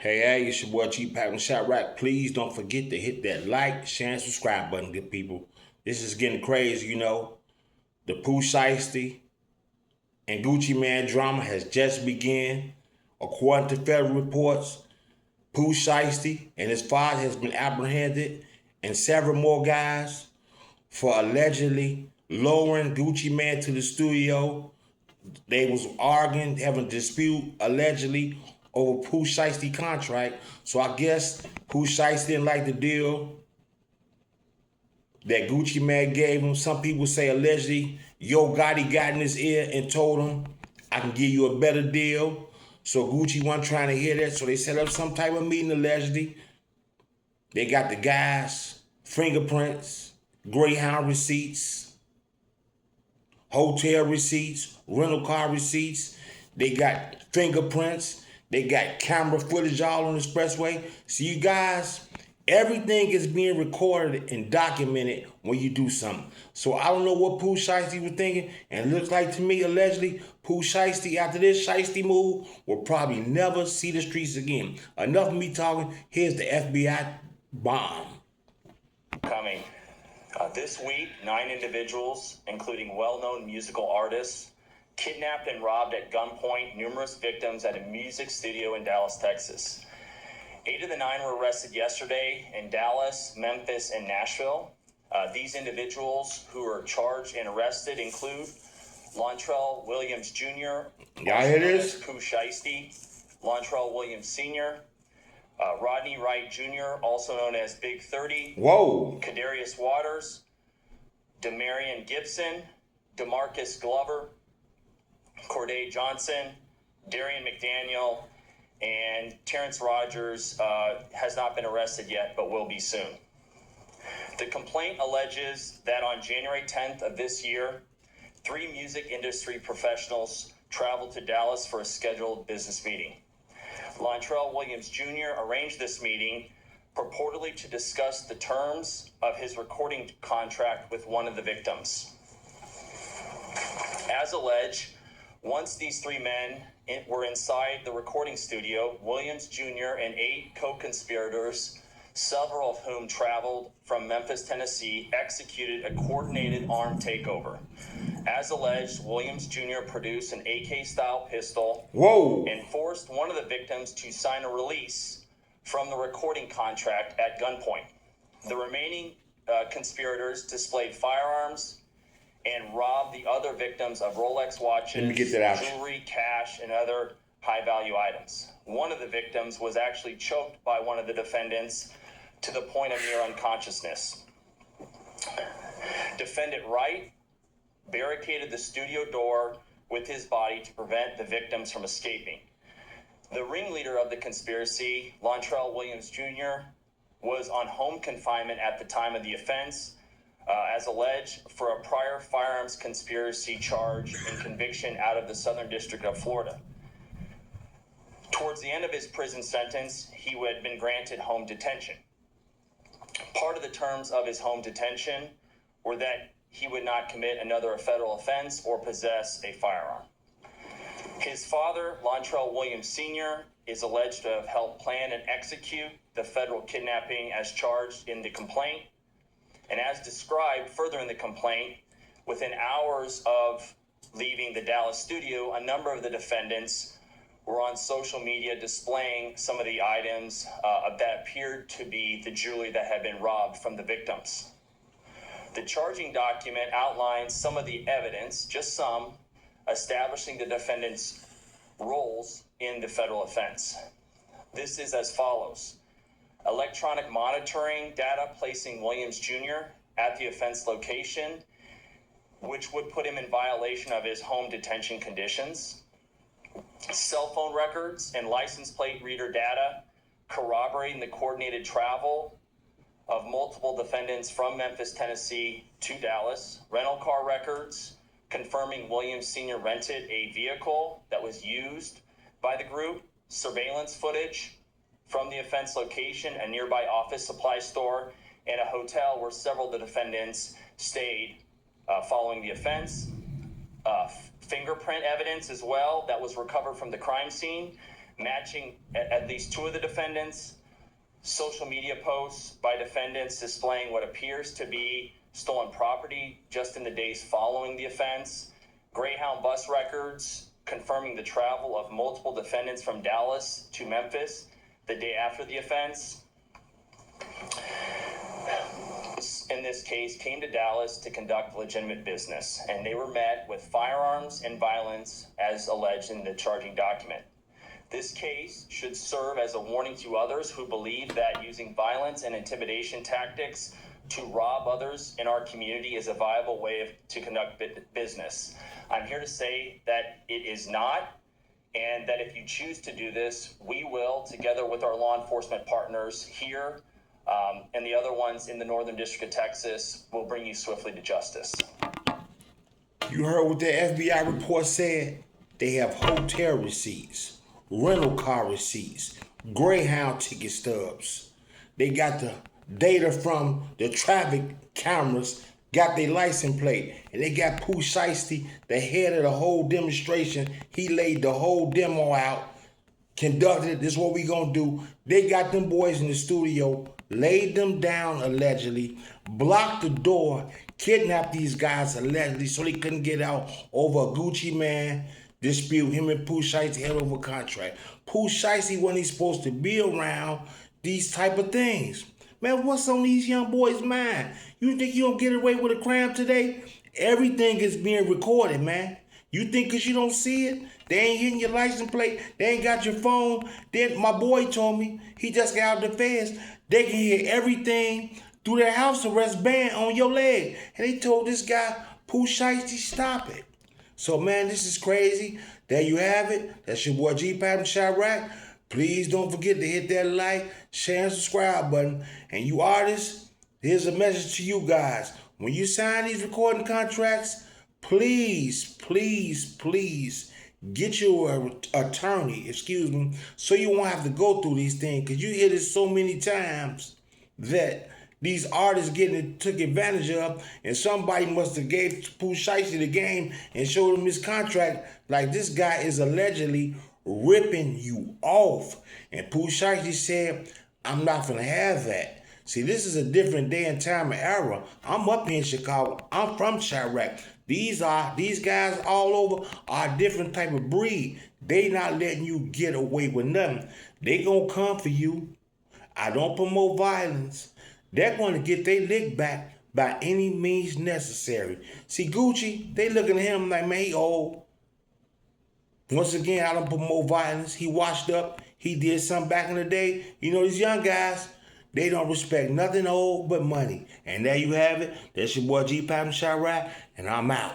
Hey, it's your boy G Pack and Shot Rack. Please don't forget to hit that like, share, and subscribe button, good people. This is getting crazy, you know. The POOH SHISTEY and Gucci Man drama has just begun. According to federal reports, POOH SHISTEY and his father has been apprehended, and several more guys for allegedly lowering Gucci Man to the studio. They was arguing, having a dispute, allegedly, over POOH SHISTEY contract. So I guess POOH SHISTEY didn't like the deal that Gucci Man gave him. Some people say allegedly Yo Gotti got in his ear and told him, I can give you a better deal. So Gucci wasn't trying to hear that. So they set up some type of meeting allegedly. They got the guys, fingerprints, Greyhound receipts, hotel receipts, rental car receipts. They got fingerprints. They got camera footage all on the expressway. So you guys, everything is being recorded and documented when you do something. So I don't know what POOH SHISTEY was thinking. And it looks like to me, allegedly, POOH SHISTEY, after this SHISTEY move, will probably never see the streets again. Enough of me talking. Here's the FBI bomb. Coming. This week, 9 individuals, including well-known musical artists, kidnapped and robbed at gunpoint numerous victims at a music studio in Dallas, Texas. 8 of the 9 were arrested yesterday in Dallas, Memphis, and Nashville. These individuals who are charged and arrested include Lontrell Williams Jr., Y'all hear this? POOH SHISTEY, Lontrell Williams Sr., Rodney Wright Jr., also known as Big 30. Whoa. Kadarius Waters, Demarion Gibson, DeMarcus Glover, Corday Johnson, Darian McDaniel, and Terrence Rogers has not been arrested yet, but will be soon. The complaint alleges that on January 10th of this year, 3 music industry professionals traveled to Dallas for a scheduled business meeting. Lontrell Williams Jr. arranged this meeting purportedly to discuss the terms of his recording contract with one of the victims. As alleged, once these 3 men were inside the recording studio, Williams Jr. and 8 co-conspirators, several of whom traveled from Memphis, Tennessee, executed a coordinated armed takeover. As alleged, Williams Jr. produced an AK-style pistol. Whoa. And forced one of the victims to sign a release from the recording contract at gunpoint. The remaining conspirators displayed firearms and robbed the other victims of Rolex watches, jewelry, cash, and other high-value items. One of the victims was actually choked by one of the defendants to the point of near unconsciousness. Defendant Wright barricaded the studio door with his body to prevent the victims from escaping. The ringleader of the conspiracy, Lontrell Williams Jr., was on home confinement at the time of the offense, as alleged, for a prior firearms conspiracy charge and conviction out of the Southern District of Florida. Towards the end of his prison sentence, he had been granted home detention. Part of the terms of his home detention were that he would not commit another federal offense or possess a firearm. His father, Lontrell Williams Sr., is alleged to have helped plan and execute the federal kidnapping as charged in the complaint. And as described further in the complaint, within hours of leaving the Dallas studio, a number of the defendants were on social media displaying some of the items that appeared to be the jewelry that had been robbed from the victims. The charging document outlines some of the evidence, just some, establishing the defendants' roles in the federal offense. This is as follows. Electronic monitoring data placing Williams Jr. at the offense location, which would put him in violation of his home detention conditions. Cell phone records and license plate reader data corroborating the coordinated travel of multiple defendants from Memphis, Tennessee to Dallas. Rental car records confirming Williams Sr. rented a vehicle that was used by the group. Surveillance footage from the offense location, a nearby office supply store, and a hotel where several of the defendants stayed following the offense. Fingerprint evidence as well that was recovered from the crime scene matching at least two of the defendants, social media posts by defendants displaying what appears to be stolen property just in the days following the offense, Greyhound bus records confirming the travel of multiple defendants from Dallas to Memphis the day after the offense. In this case, came to Dallas to conduct legitimate business, and they were met with firearms and violence as alleged in the charging document. This case should serve as a warning to others who believe that using violence and intimidation tactics to rob others in our community is a viable way to conduct business. I'm here to say that it is not, and that if you choose to do this, we will, together with our law enforcement partners here and the other ones in the Northern District of Texas, will bring you swiftly to justice. You heard what the FBI report said? They have hotel receipts, rental car receipts, Greyhound ticket stubs. They got the data from the traffic cameras, got their license plate, and they got POOH SHISTEY, the head of the whole demonstration. He laid the whole demo out, conducted it. This is what we gonna do. They got them boys in the studio, laid them down allegedly, blocked the door, kidnapped these guys allegedly so they couldn't get out over a Gucci Man dispute. Him and POOH SHISTEY had over contract. POOH SHISTEY wasn't supposed to be around these type of things. Man, what's on these young boys' mind? You think you gonna get away with a crime today? Everything is being recorded, man. You think because you don't see it, they ain't hitting your license plate, they ain't got your phone. Then my boy told me, he just got out of the feds, they can hear everything through their house arrest band on your leg. And they told this guy, POOH SHISTEY, stop it. So, man, this is crazy. There you have it. That's your boy G Pat Chirac. Please don't forget to hit that like, share, and subscribe button. And you artists, here's a message to you guys. When you sign these recording contracts, please get your attorney, so you won't have to go through these things. Because you hear this so many times that these artists took advantage of, and somebody must have gave POOH SHISTEY the game and showed him his contract. Like, this guy is allegedly ripping you off. And POOH SHISTEY said, I'm not gonna have that. See, this is a different day and time and era. I'm up here in Chicago. I'm from Chirac. These guys all over are a different type of breed. They not letting you get away with nothing. They gonna come for you. I don't promote violence. They're going to get their lick back by any means necessary. See, Gucci, they looking at him like, man, he old. Once again, I don't promote violence. He washed up. He did something back in the day. You know, these young guys, they don't respect nothing old but money. And there you have it. That's your boy G Pat Chirac, and I'm out.